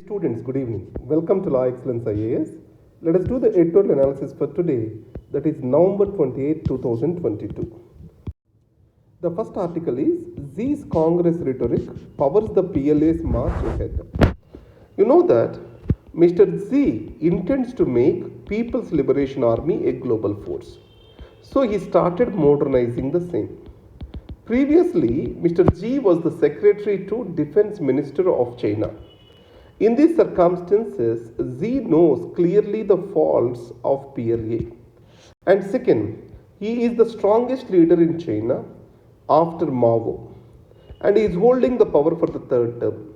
Students, good evening. Welcome to Excellence IAS. Let us do the editorial analysis for today, that is November 28, 2022. The first article is Z's Congress rhetoric powers the PLA's march ahead. You know that Mr. Z intends to make People's Liberation Army a global force. So he started modernizing the same. Previously, Mr. G was the Secretary to Defense Minister of China. In these circumstances, Z knows clearly the faults of PLA. And second, he is the strongest leader in China after Mao. And he is holding the power for the third term.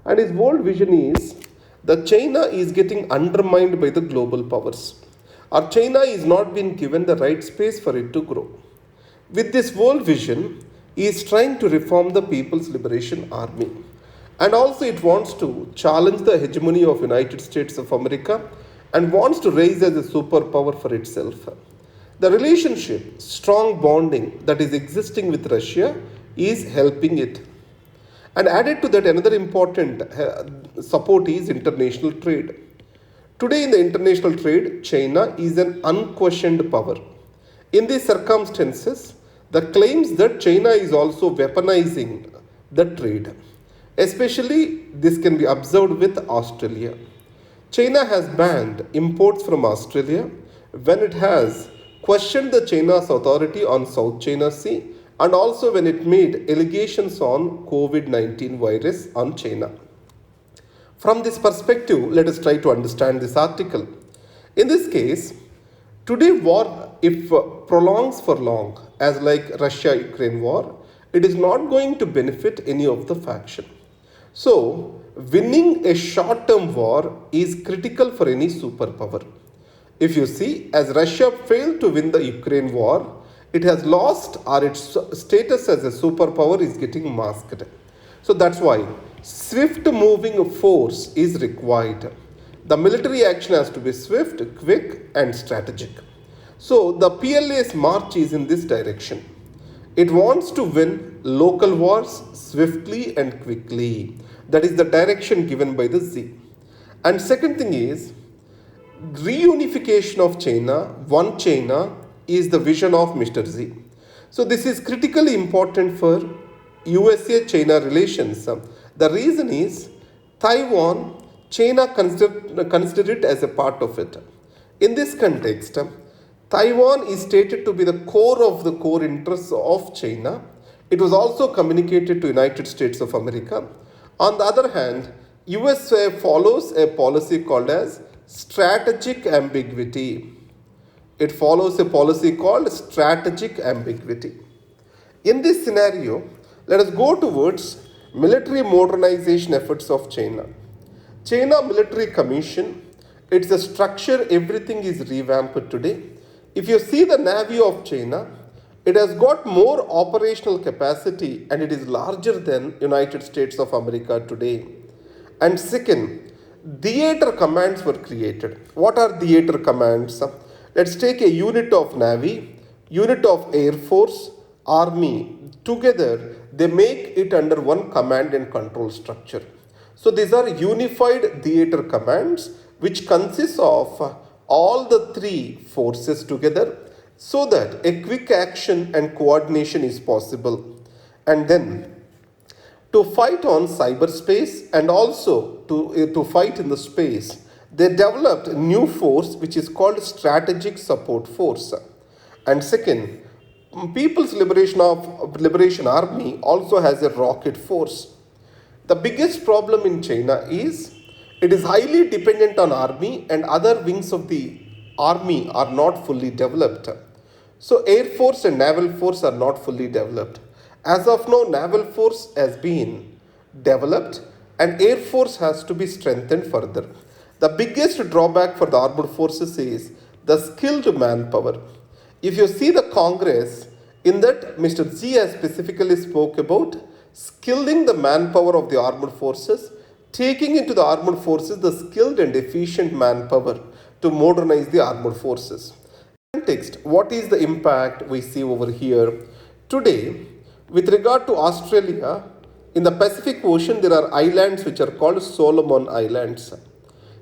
And his bold vision is that China is getting undermined by the global powers. Or China is not being given the right space for it to grow. With this bold vision, he is trying to reform the People's Liberation Army. And also it wants to challenge the hegemony of United States of America and wants to rise as a superpower for itself. The relationship, strong bonding that is existing with Russia is helping it. And added to that, another important support is international trade. Today in the international trade, China is an unquestioned power. In these circumstances, the claims that China is also weaponizing the trade. Especially, this can be observed with Australia. China has banned imports from Australia when it has questioned the China's authority on South China Sea and also when it made allegations on COVID-19 virus on China. From this perspective, let us try to understand this article. In this case, today war, if prolongs for long, as like Russia-Ukraine war, it is not going to benefit any of the faction. So, winning a short-term war is critical for any superpower. If you see, as Russia failed to win the Ukraine war, it has lost or its status as a superpower is getting masked. So that's why swift moving force is required. The military action has to be swift, quick and strategic. So the PLA's march is in this direction. It wants to win local wars swiftly and quickly. That is the direction given by the Z. And second thing is, reunification of China, one China, is the vision of Mr. Z. So this is critically important for USA-China relations. The reason is, Taiwan, China consider it as a part of it. In this context, Taiwan is stated to be the core of the core interests of China. It was also communicated to United States of America. On the other hand, USA follows a policy called as strategic ambiguity. It follows a policy called strategic ambiguity. In this scenario, let us go towards military modernization efforts of China. China Military Commission, it's a structure, everything is revamped today. If you see the Navy of China, it has got more operational capacity and it is larger than United States of America today. And second, theater commands were created. What are theater commands? Let's take a unit of Navy, unit of Air Force, Army. Together, they make it under one command and control structure. So these are unified theater commands which consists of all the three forces together so that a quick action and coordination is possible. And then to fight on cyberspace and also to fight in the space, they developed a new force which is called Strategic Support Force. And second, People's Liberation Army also has a rocket force. The biggest problem in China is it is highly dependent on army and other wings of the army are not fully developed. So Air Force and Naval Force are not fully developed. As of now, Naval Force has been developed and Air Force has to be strengthened further. The biggest drawback for the armed forces is the skilled manpower. If you see the Congress, in that Mr. Z has specifically spoke about skilling the manpower of the armed forces, taking into the armed forces the skilled and efficient manpower to modernize the armed forces. Context, what is the impact we see over here? Today, with regard to Australia, In the Pacific Ocean, there are islands which are called Solomon Islands.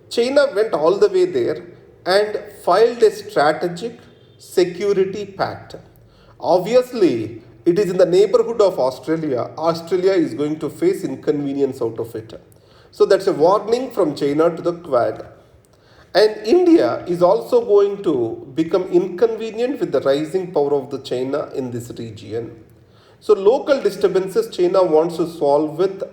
China went all the way there and filed a strategic security pact. Obviously, it is in the neighborhood of Australia. Australia is going to face inconvenience out of it. So that's a warning from China to the Quad. And India is also going to become inconvenient with the rising power of the China in this region. So local disturbances China wants to solve with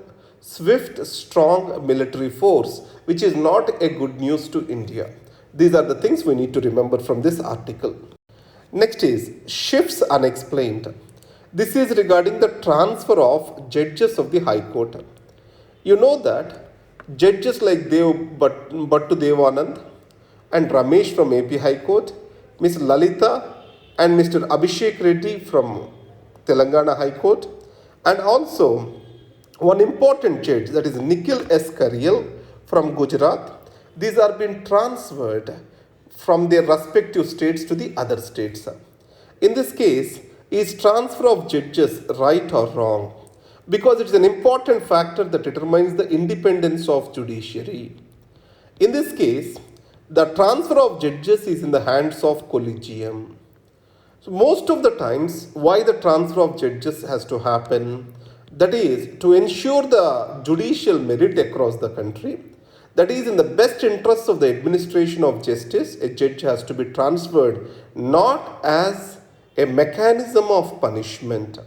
swift, strong military force, which is not a good news to India. These are the things we need to remember from this article. Next is shifts unexplained. This is regarding the transfer of judges of the High Court. You know that judges like Bhattu Devanand and Ramesh from AP High Court, Ms. Lalita and Mr. Abhishek Reddy from Telangana High Court, and also one important judge, that is Nikhil S. Karyal from Gujarat. These are being transferred from their respective states to the other states. In this case, is transfer of judges right or wrong? Because it is an important factor that determines the independence of judiciary. In this case, the transfer of judges is in the hands of collegium. So most of the times, why the transfer of judges has to happen? That is to ensure the judicial merit across the country. That is in the best interest of the administration of justice, a judge has to be transferred not as a mechanism of punishment.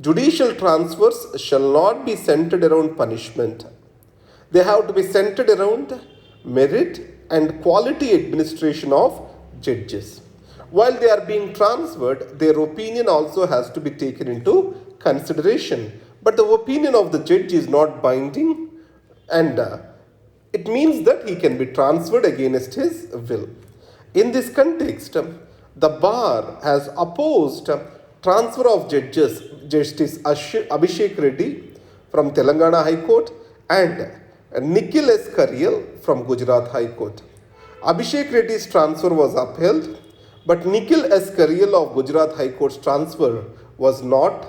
Judicial transfers shall not be centered around punishment. They have to be centered around merit and quality administration of judges. While they are being transferred, their opinion also has to be taken into consideration. But the opinion of the judge is not binding, and it means that he can be transferred against his will. In this context, the bar has opposed transfer of judges, Justice Abhishek Reddy from Telangana High Court and Nikhil S. Karyal from Gujarat High Court. Abhishek Reddy's transfer was upheld, but Nikhil S. Karyal of Gujarat High Court's transfer was not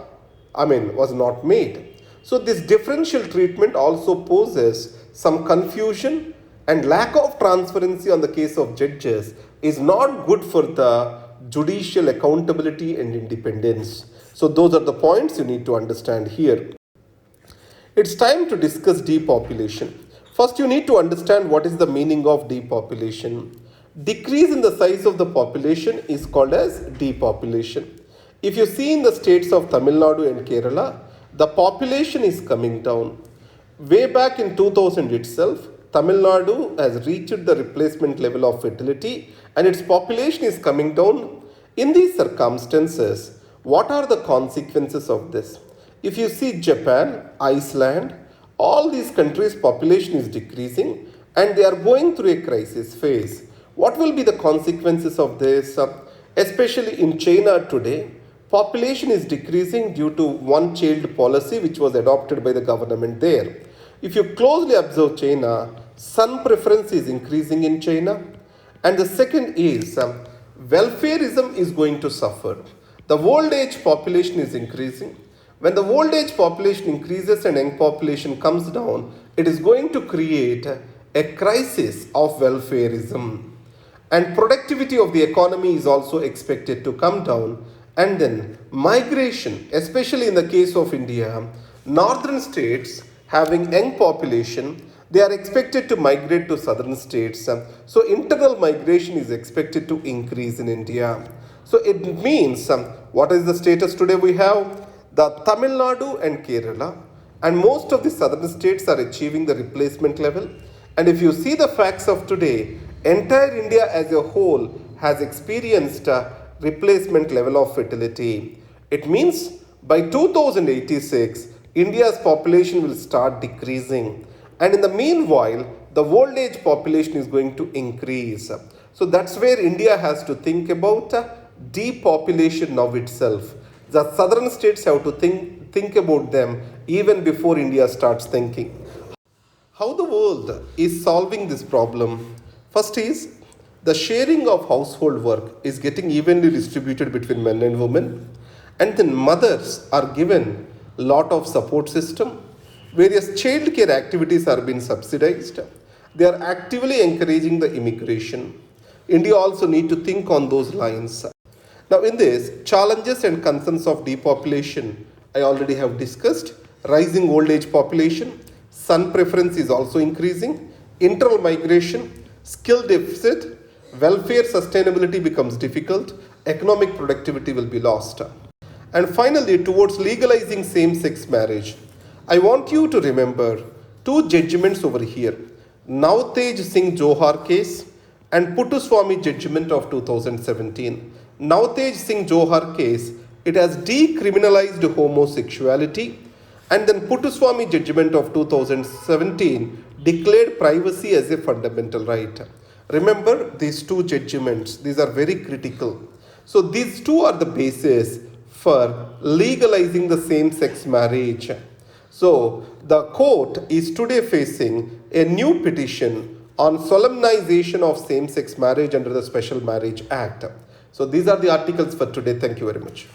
made. So this differential treatment also poses some confusion, and lack of transparency on the case of judges is not good for the judicial accountability and independence. So those are the points you need to understand here. It's time to discuss depopulation. First, you need to understand what is the meaning of depopulation. Decrease in the size of the population is called as depopulation. If you see in the states of Tamil Nadu and Kerala, the population is coming down. Way back in 2000 itself, Tamil Nadu has reached the replacement level of fertility and its population is coming down. In these circumstances, what are the consequences of this? If you see Japan, Iceland, all these countries' population is decreasing and they are going through a crisis phase. What will be the consequences of this? Especially in China today, population is decreasing due to one-child policy which was adopted by the government there. If you closely observe China, son preference is increasing in China. And the second is welfareism is going to suffer. The old age population is increasing. When the old age population increases and young population comes down, it is going to create a crisis of welfareism. And productivity of the economy is also expected to come down. And then migration, especially in the case of India, northern states having young population, they are expected to migrate to southern states. So internal migration is expected to increase in India. So it means, what is the status today we have? The Tamil Nadu and Kerala and most of the southern states are achieving the replacement level. And if you see the facts of today, entire India as a whole has experienced a replacement level of fertility. It means by 2086, India's population will start decreasing. And in the meanwhile, the old age population is going to increase. So that's where India has to think about depopulation now itself. The southern states have to think about them even before India starts thinking. How the world is solving this problem? First is the sharing of household work is getting evenly distributed between men and women, and then mothers are given lot of support system. Various child care activities are being subsidized. They are actively encouraging the immigration. India also need to think on those lines. Now in this, challenges and concerns of depopulation, I already have discussed. Rising old age population, son preference is also increasing, internal migration, skill deficit, welfare sustainability becomes difficult, economic productivity will be lost. And finally, towards legalizing same-sex marriage, I want you to remember two judgments over here. Navtej Singh Johar case and Puttaswamy judgment of 2017. Navtej Singh Johar case, it has decriminalized homosexuality, and then Puttaswamy judgment of 2017 declared privacy as a fundamental right. Remember these two judgments, these are very critical. So these two are the basis for legalizing the same-sex marriage. So the court is today facing a new petition on solemnization of same-sex marriage under the Special Marriage Act. So these are the articles for today. Thank you very much.